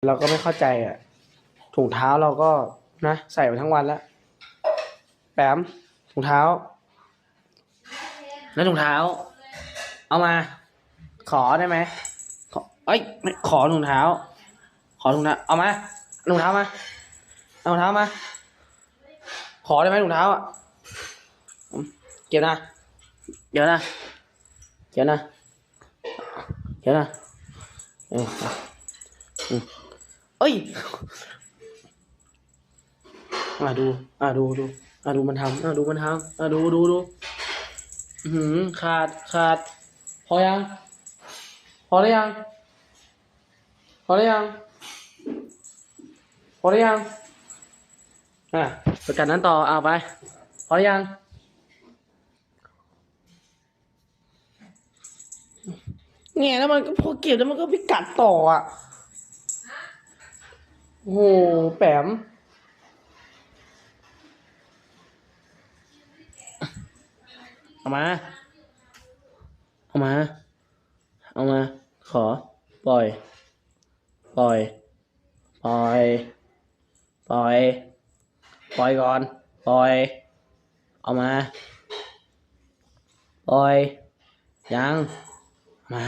เราก็ไม่เข้าใจอ่ะถุงเท้าเราก็นะใส่มาทั้งวันแล้วแปมถุงเท้าแล้วถุงเท้าเอามาขอได้ไหมขอเอ้ยขอถุงเท้าขอถุงเท้าเอามาถุงเท้ามาเอาถุงเท้ามาขอได้ไหมถุงเท้าอ่ะเก็บนะเดี๋ยวนะเดี๋ยวนะเดี๋ยวนะเอ้ยดูดูมันทำดูมันทำดูขาดพอยังพอได้ยังพอได้ยังพอได้ยังประกาศนั้นต่อเอาไปพอได้ยังเนี่ยแล้วมันก็พอเก็บแล้วมันก็ไปกัดต่ออ่ะโอ้โหแปมเอามาขอปล่อยปล่อยก่อนปล่อยเอามาปล่อยยังมา